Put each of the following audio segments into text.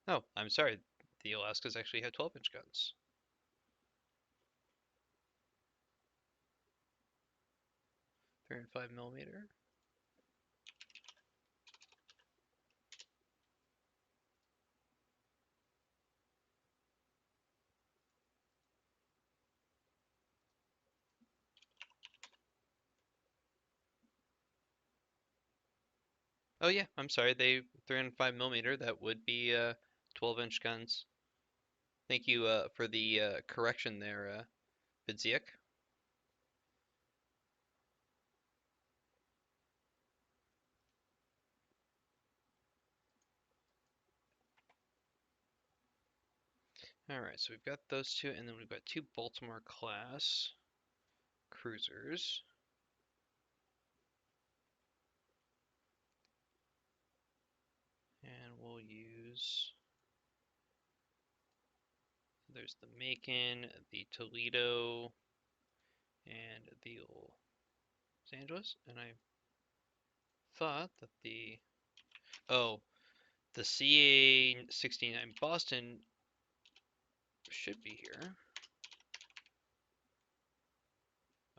Oh, I'm sorry. The Alaskas actually have 12-inch guns. 305 mm. Oh yeah, I'm sorry. They 305 mm. That would be 12-inch guns. Thank you for the correction there, Vidziek. All right, so we've got those two, and then we've got two Baltimore class cruisers, and we'll use. There's the Macon, the Toledo, and the Los Angeles, and I thought that the oh the CA-69 Boston should be here.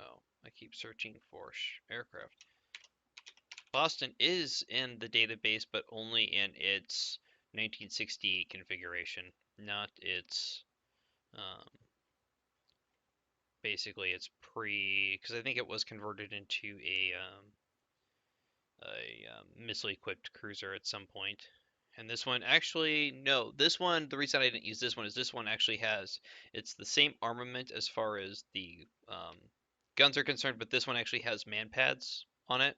Oh, I keep searching for aircraft. Boston is in the database, but only in its 1968 configuration, not its um, basically it's because I think it was converted into a missile equipped cruiser at some point. And this one actually, no, this one, the reason I didn't use this one is this one actually has, it's the same armament as far as the guns are concerned, but this one actually has man pads on it.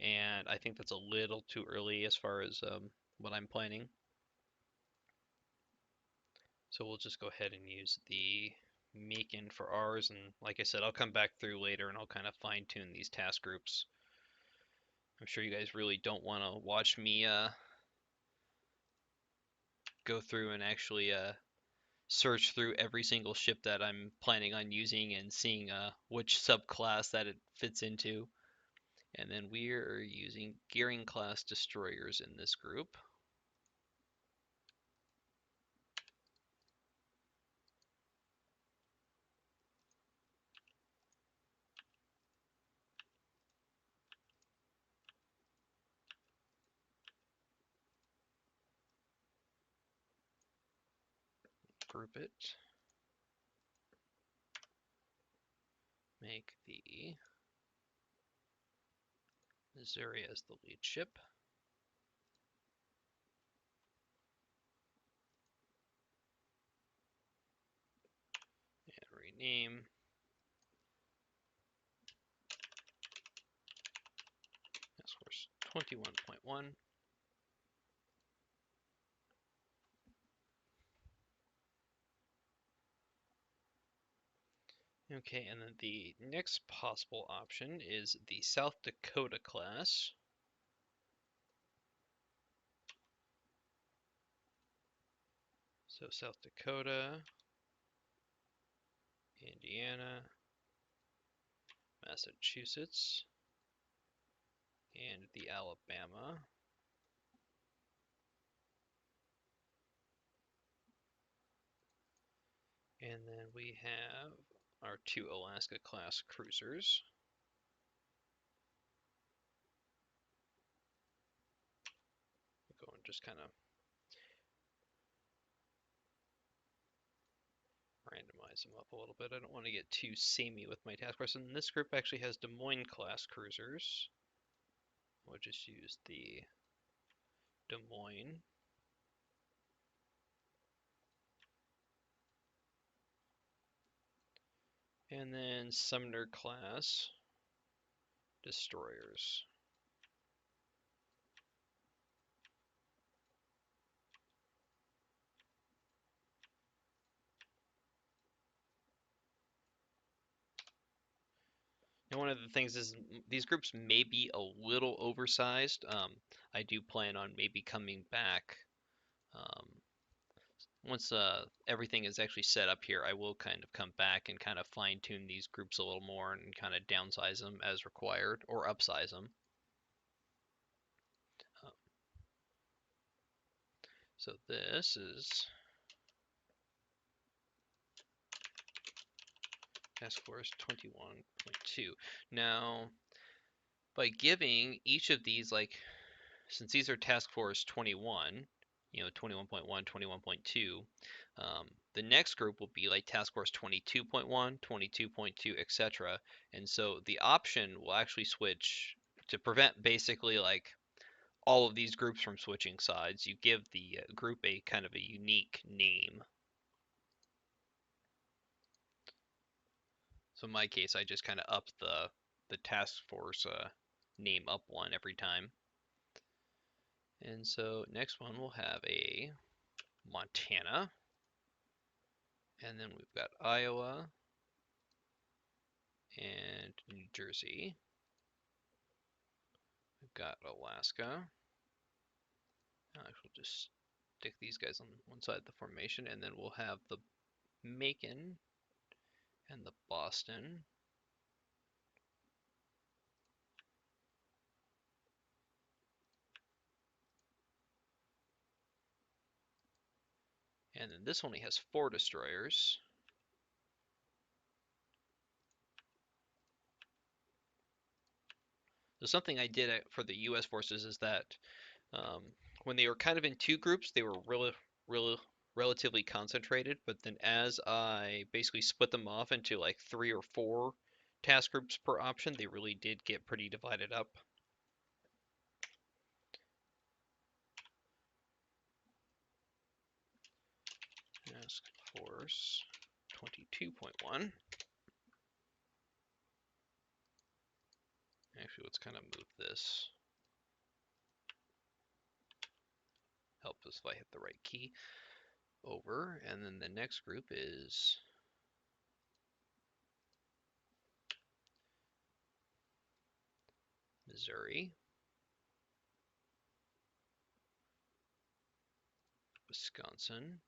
And I think that's a little too early as far as what I'm planning. So we'll just go ahead and use the Macon for ours. And like I said, I'll come back through later and I'll kind of fine tune these task groups. I'm sure you guys really don't want to watch me go through and actually search through every single ship that I'm planning on using and seeing which subclass that it fits into. And then we are using Gearing class destroyers in this group. Group it. Make the Missouri as the lead ship. And rename. Task Force 21.1. Okay, and then the next possible option is the South Dakota class. So South Dakota, Indiana, Massachusetts, and the Alabama. And then we have our two Alaska class cruisers. Go and just kind of randomize them up a little bit. I don't want to get too samey with my task force. And this group actually has Des Moines class cruisers. We'll just use the Des Moines. And then Sumner class destroyers. And one of the things is these groups may be a little oversized. I do plan on maybe coming back um, once everything is actually set up here. I will kind of come back and kind of fine tune these groups a little more and kind of downsize them as required or upsize them. Uh, So this is Task Force 21.2. Now, by giving each of these, like, since these are Task Force 21, 21.1, 21.2, the next group will be like Task Force 22.1, 22.2, etc. And so the option will actually switch to prevent basically like all of these groups from switching sides. You give the group a kind of a unique name. So in my case, I just kind of up the task force name up one every time. And so next one we'll have a Montana, and then we've got Iowa and New Jersey. We've got Alaska. We'll just stick these guys on one side of the formation, and then we'll have the Macon and the Boston. And then this only has 4 destroyers. So something I did for the U.S. forces is that um, when they were kind of in 2 groups, they were relatively concentrated. But then as I basically split them off into like 3 or 4 task groups per option, they really did get pretty divided up. Task Force 22.1. Actually, let's kind of move this. Help us if I hit the right key. Over, and then the next group is Missouri, Wisconsin,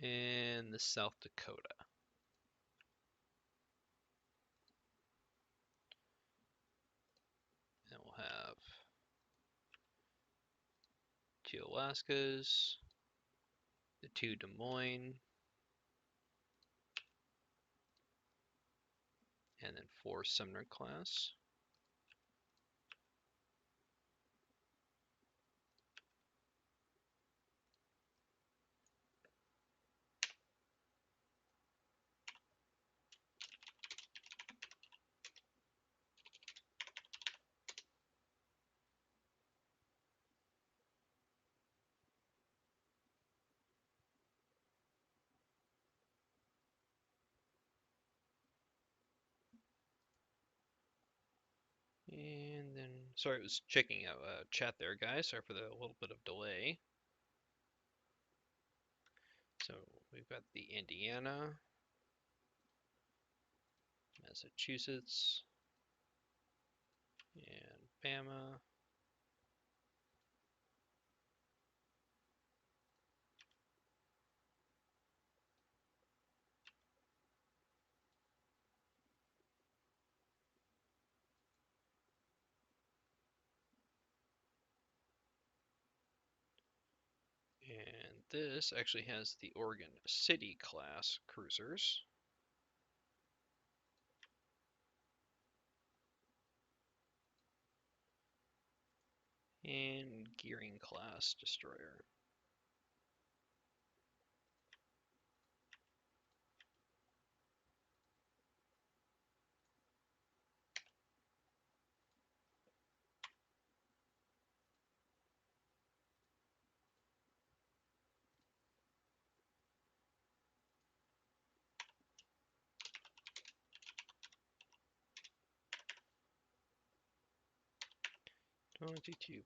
and the South Dakota. And we'll have 2 Alaskas, the 2 Des Moines, and then 4 Sumner class. And then, sorry, I was checking out chat there, guys. Sorry for the little bit of delay. So we've got the Indiana, Massachusetts, and Bama. And this actually has the Oregon City class cruisers. And Gearing class destroyer. .22.3.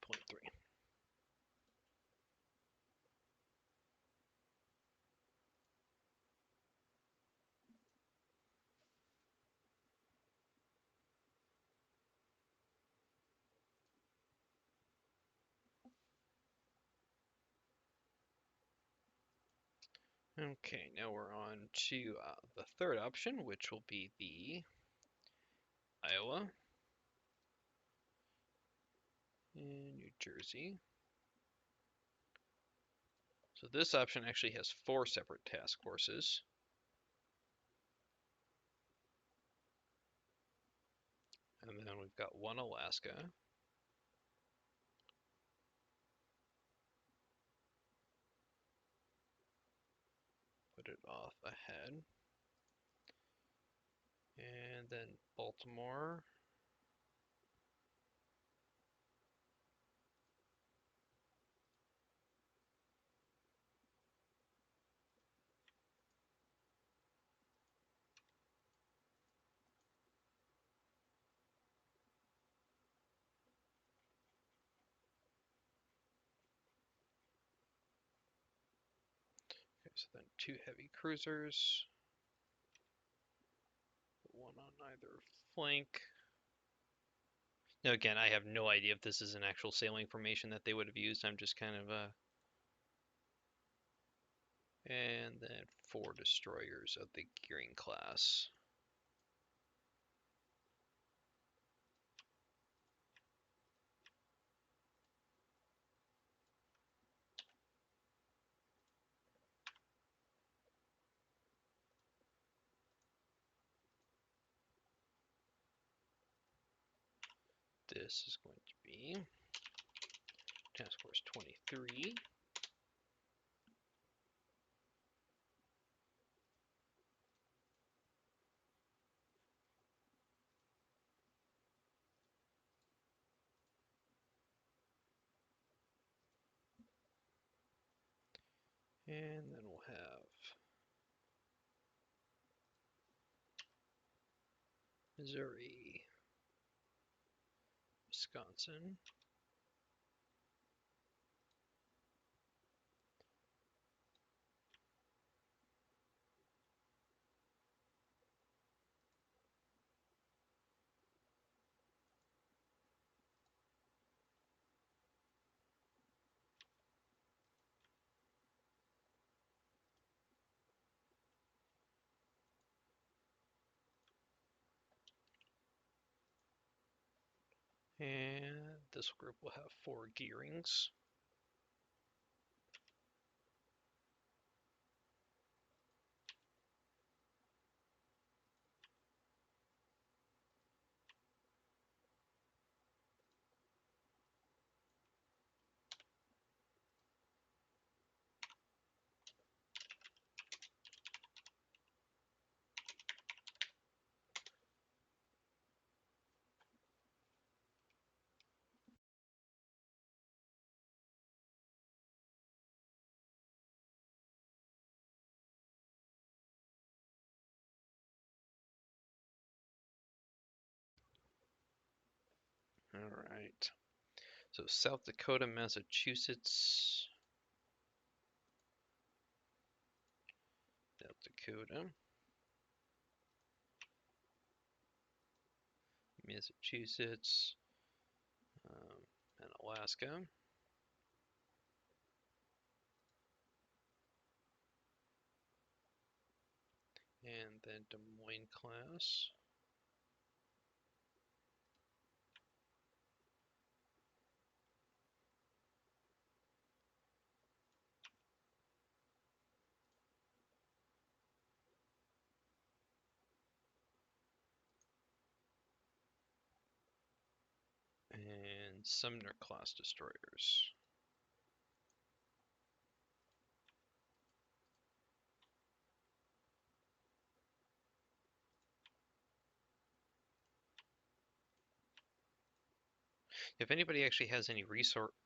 Okay, now we're on to the third option, which will be the Iowa and New Jersey. So this option actually has 4 separate task forces. And then we've got one Alaska. Put it off ahead. And then Baltimore. Okay, so then 2 heavy cruisers. One on either flank. Now again, I have no idea if this is an actual sailing formation that they would have used. I'm just kind of and then 4 destroyers of the Gearing class. This is going to be Task Force 23. And then we'll have Missouri, Wisconsin, and this group will have 4 Gearings. All right. So South Dakota, Massachusetts, South Dakota, Massachusetts, and Alaska. And then Des Moines class. And Sumner class destroyers. If anybody actually has any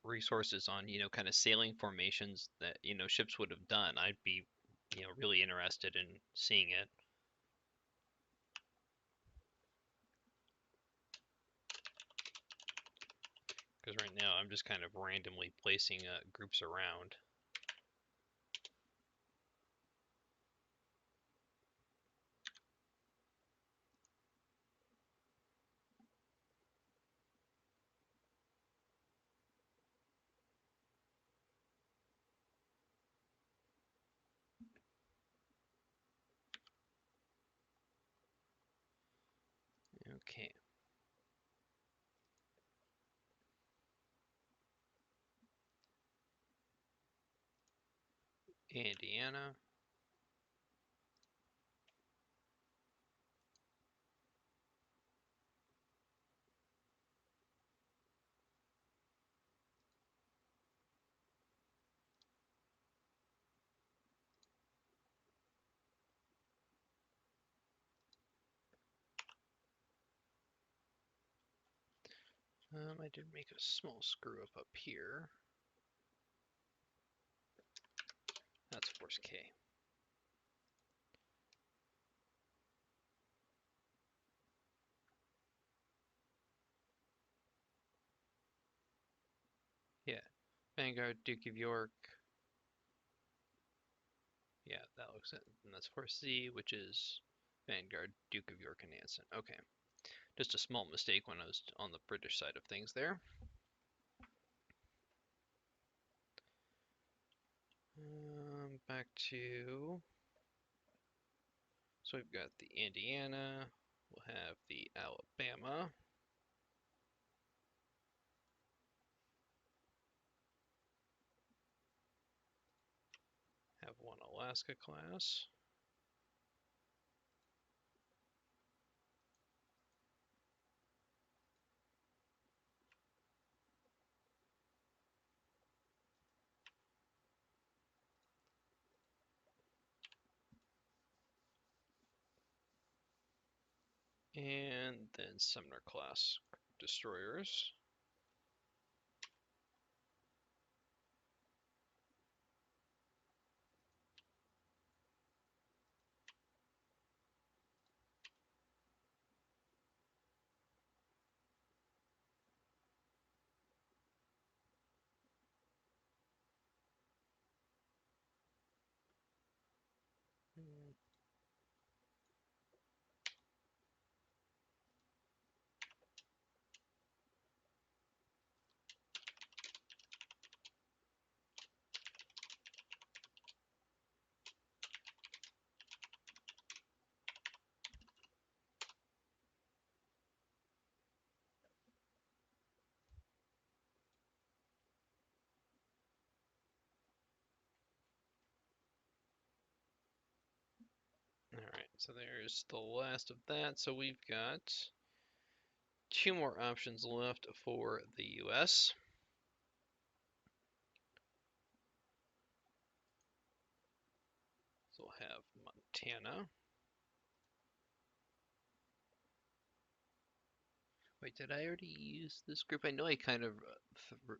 resources on, kind of sailing formations that, ships would have done, I'd be, really interested in seeing it. Because right now I'm just kind of randomly placing groups around. Okay. Indiana. I did make a small screw up here. That's force K. Yeah, Vanguard, Duke of York. Yeah, that looks it. And that's force Z, which is Vanguard, Duke of York, and Nansen. Okay, just a small mistake when I was on the British side of things there. Back to, so we've got the Indiana, we'll have the Alabama, have one Alaska class, and then Sumner class destroyers. Alright, so there's the last of that. So we've got two more options left for the US. So we'll have Montana. Wait, did I already use this group? I know I kind of,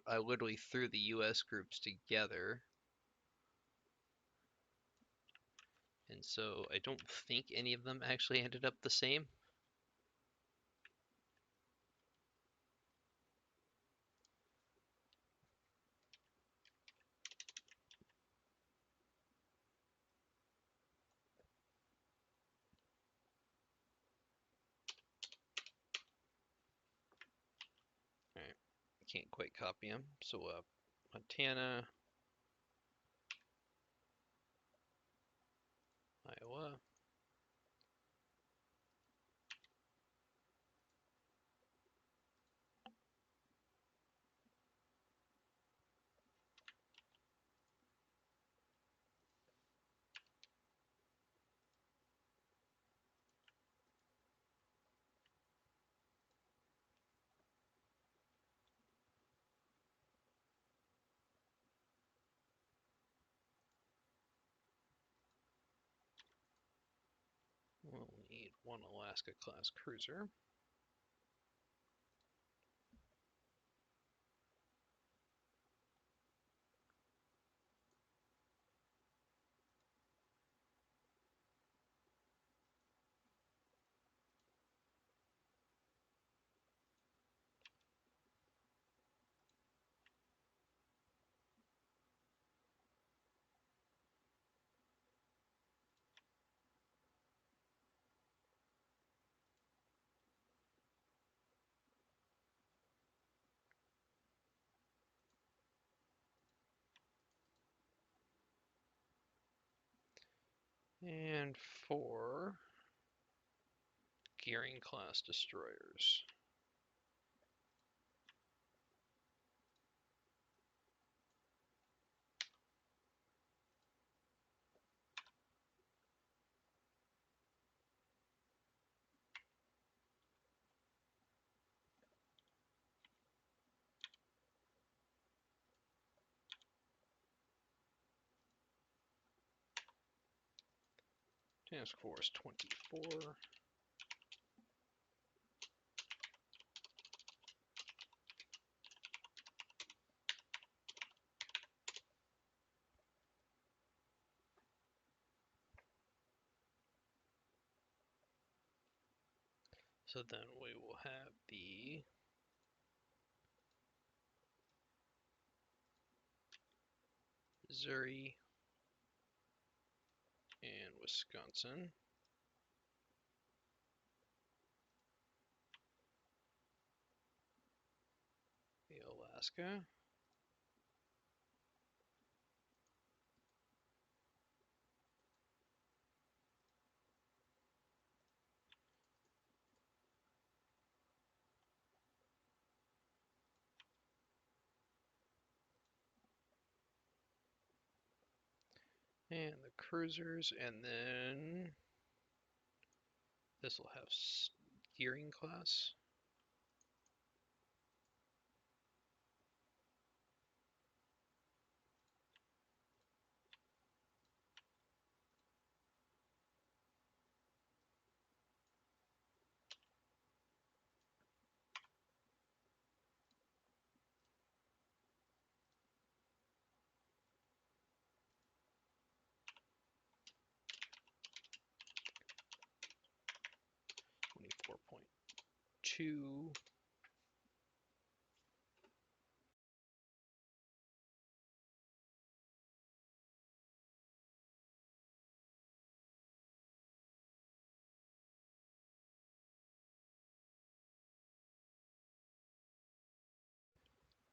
I literally threw the US groups together. And so I don't think any of them actually ended up the same. Alright, can't quite copy them. So Montana, Iowa, we'll need one Alaska class cruiser. And four Gearing class destroyers. Task Force 24. So then we will have the Missouri and Wisconsin. The Alaska. And the cruisers, and then this will have steering class. .2.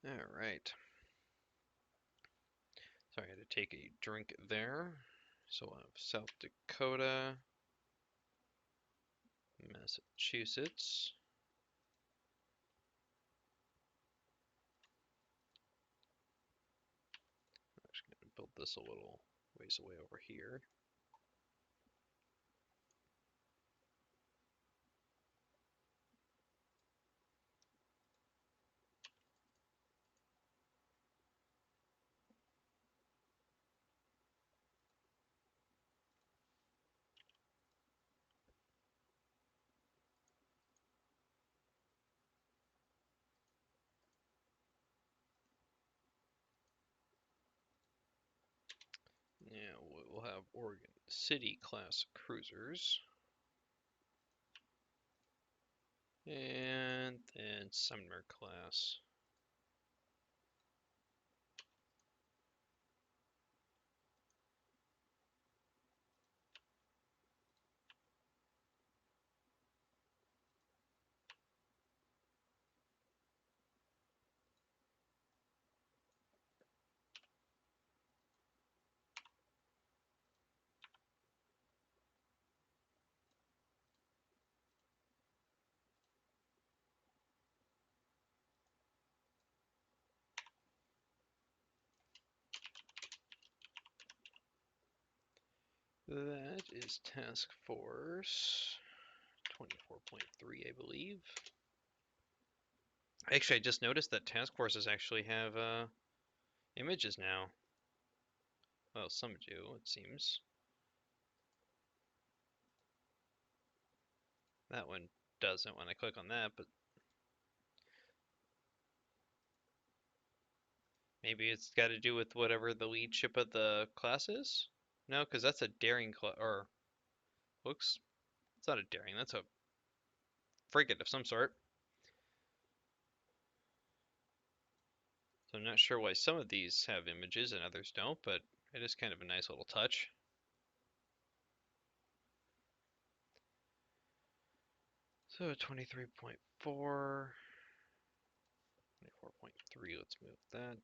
All right. Sorry, I had to take a drink there. So we'll have South Dakota, Massachusetts, I'm just going to build this a little ways away over here. Now we'll have Oregon City class cruisers. And then Sumner class. That is Task Force 24.3, I believe. Actually, I just noticed that task forces actually have images now. Well, some do, it seems. That one doesn't when I click on that, but maybe it's got to do with whatever the lead ship of the class is? No, because that's a daring class, or looks, it's not a daring, that's a frigate of some sort. So I'm not sure why some of these have images and others don't, but it is kind of a nice little touch. So 23.4, 24.3, let's move that.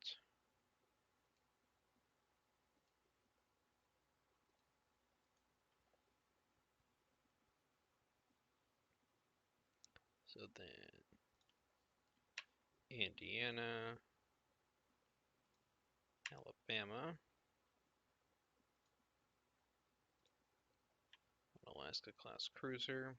So then Indiana, Alabama, Alaska class cruiser.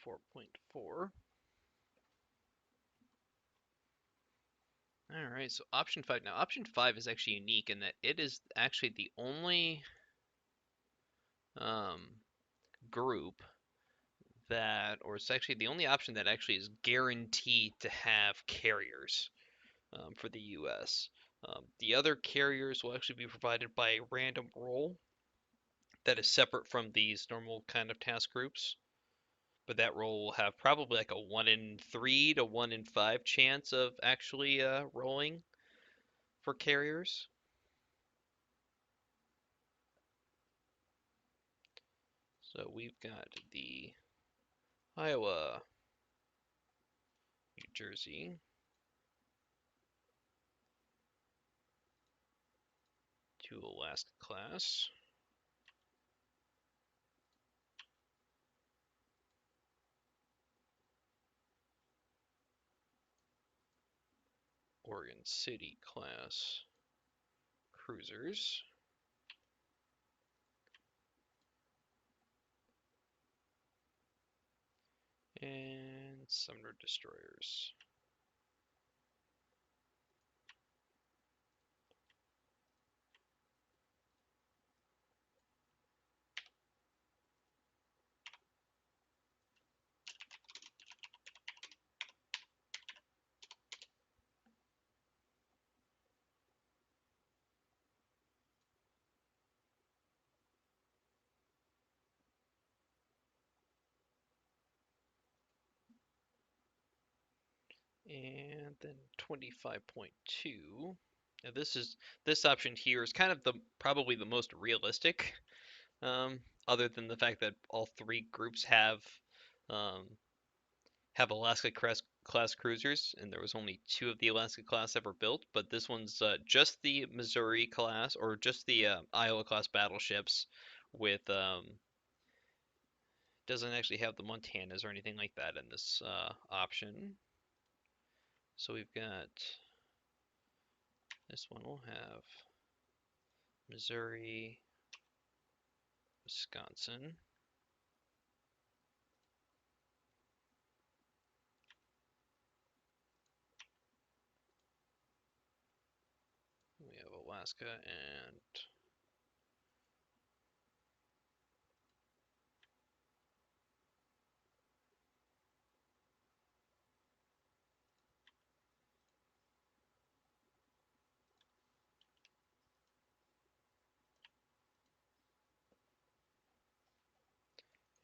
24.4. All right, so option 5. Now, option 5 is actually unique in that it is actually the only um, group that, or it's actually the only option that actually is guaranteed to have carriers for the US. The other carriers will actually be provided by a random roll that is separate from these normal kind of task groups. But that roll will have probably like a 1 in 3 to 1 in 5 chance of actually rolling for carriers. So we've got the Iowa, New Jersey, to Alaska class, Oregon City class cruisers, and Sumner destroyers. And then 25.2. Now this option here is kind of the probably the most realistic, other than the fact that all three groups um, have Alaska class cruisers, and there was only 2 of the Alaska class ever built. But this one's just the Missouri class, or just the Iowa class battleships, with doesn't actually have the Montanas or anything like that in this option. So we've got this one will have Missouri, Wisconsin. We have Alaska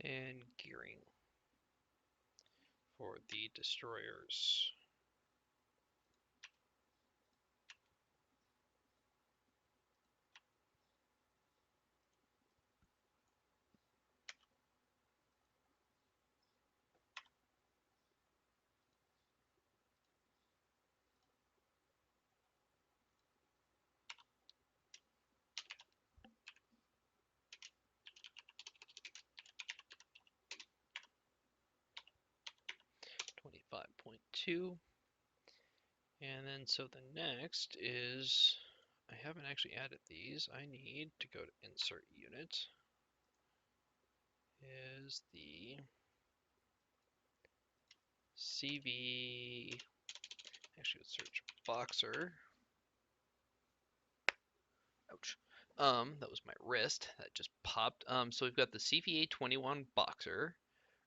and gearing for the destroyers. 25.2. And then so the next is, I haven't actually added these. I need to go to insert unit. Is the CV, actually let's search Boxer. Ouch. That was my wrist that just popped. So we've got the CVA-21 Boxer,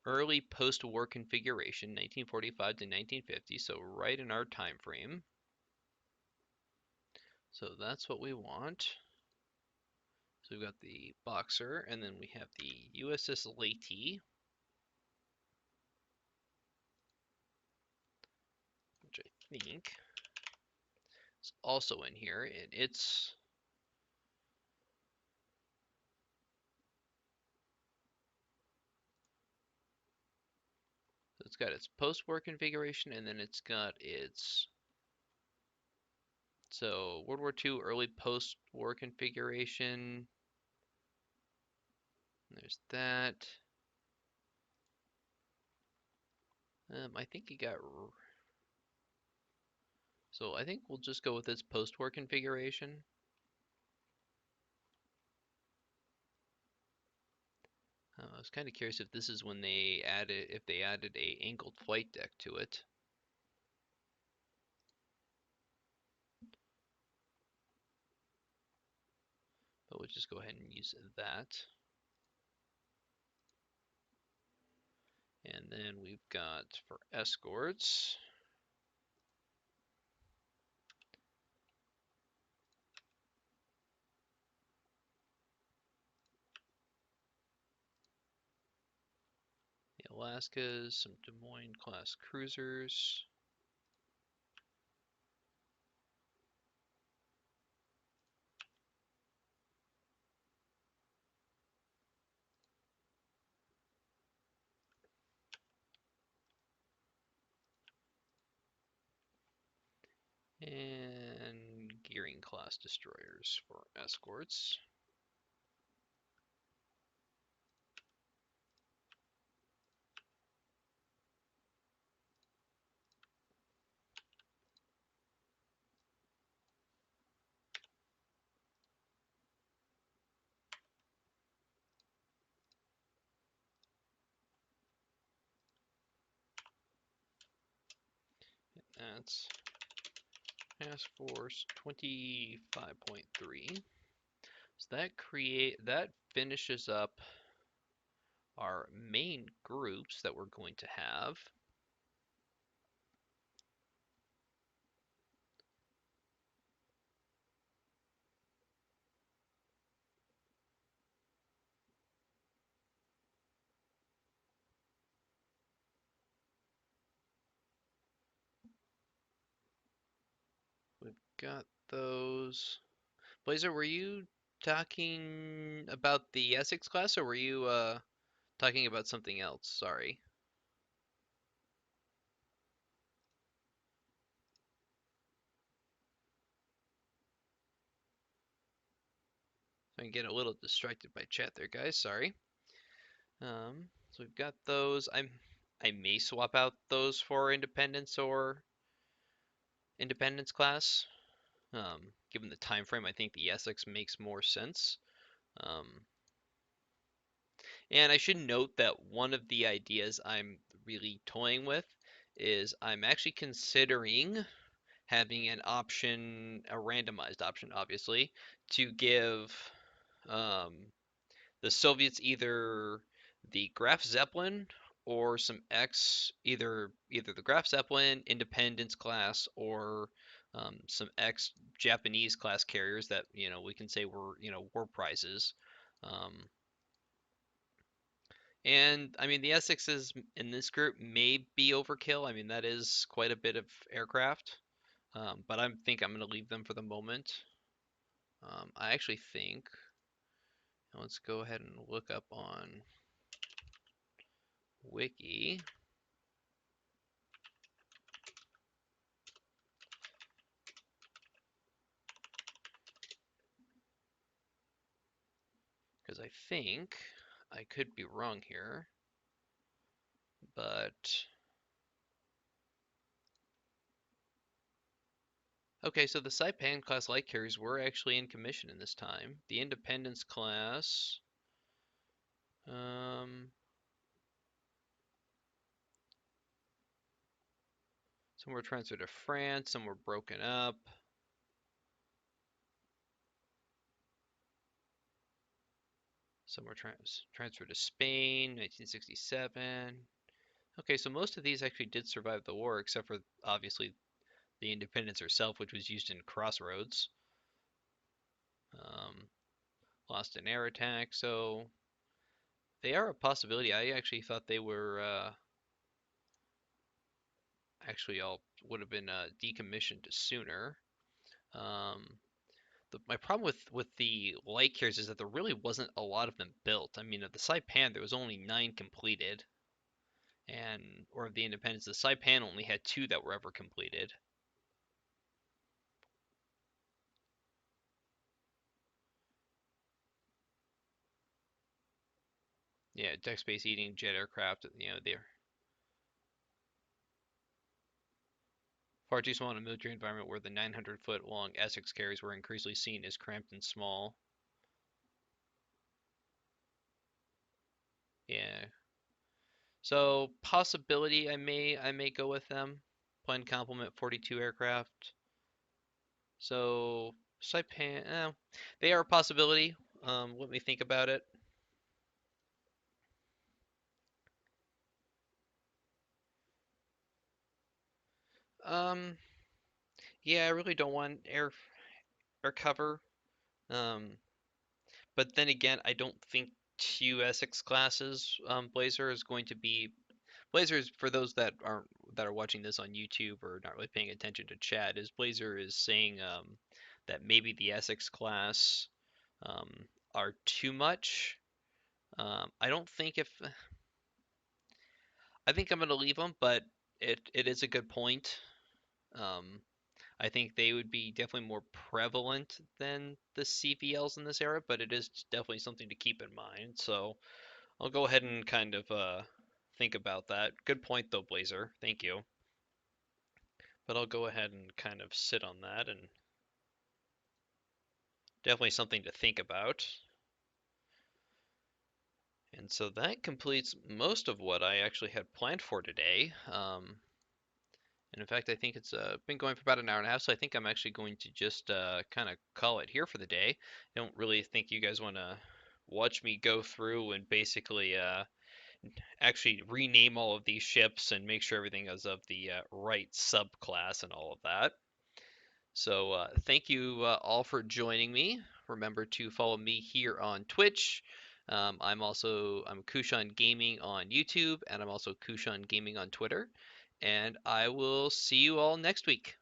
early post-war configuration, 1945 to 1950, so right in our time frame. So that's what we want. So we've got the Boxer, and then we have the USS Leyte, which I think is also in here, and it's got its post-war configuration, and then it's got its, so World War II early post-war configuration. There's that. I think it got, so I think we'll just go with its post-war configuration. I was kind of curious if this is when if they added a angled flight deck to it. But we'll just go ahead and use that. And then we've got for escorts. The Alaskas, some Des Moines class cruisers. And Gearing class destroyers for escorts. That's Task Force 25.3. So that finishes up our main groups that we're going to have. We've got those. Blazer, were you talking about the Essex class, or were you talking about something else? Sorry. I get a little distracted by chat there, guys. Sorry. So we've got those. I may swap out those for Independence class. Given the time frame, I think the Essex makes more sense. Um, and I should note that one of the ideas I'm really toying with is I'm actually considering having an option, a randomized option, obviously, to give um, the Soviets either the Graf Zeppelin or some either the Graf Zeppelin Independence class or some X Japanese class carriers that we can say were war prizes. Um, and I mean the S6s in this group may be overkill. I mean that is quite a bit of aircraft, but I think I'm going to leave them for the moment. I actually think let's go ahead and look up on Wiki. Because I think I could be wrong here, but okay, so the Saipan class light carriers were actually in commission in this time. The Independence class, um, some were transferred to France, some were broken up. Some were transferred to Spain, 1967. Okay, so most of these actually did survive the war, except for obviously the Independence herself, which was used in Crossroads. Um, lost an air attack, so they are a possibility. I actually thought they were actually all would have been decommissioned sooner. Um, my problem with the light carriers is that there really wasn't a lot of them built. I mean, of the Saipan, there was only 9 completed, and or of the Independence, the Saipan only had 2 that were ever completed. Yeah, deck space eating jet aircraft. They're far too small in a military environment where the 900-foot long Essex carriers were increasingly seen as cramped and small. Yeah. So possibility I may go with them. Planned complement 42 aircraft. So Saipan, they are a possibility. Let me think about it. Um, yeah, I really don't want air cover. Um, but then again, I don't think two Essex classes Blazer is going to be Blazers, for those that are watching this on YouTube or not really paying attention to chat, is Blazer is saying that maybe the Essex class um, are too much. I don't think if I think I'm gonna leave them, but it is a good point. Um, I think they would be definitely more prevalent than the CVLs in this era, but it is definitely something to keep in mind. So I'll go ahead and kind of think about that. Good point though, Blazer. Thank you. But I'll go ahead and kind of sit on that, and definitely something to think about. And so that completes most of what I actually had planned for today. And in fact, I think it's been going for about an hour and a half, so I think I'm actually going to just kind of call it here for the day. I don't really think you guys want to watch me go through and basically actually rename all of these ships and make sure everything is of the right subclass and all of that. So thank you all for joining me. Remember to follow me here on Twitch. I'm Kushan Gaming on YouTube, and I'm also Kushan Gaming on Twitter. And I will see you all next week.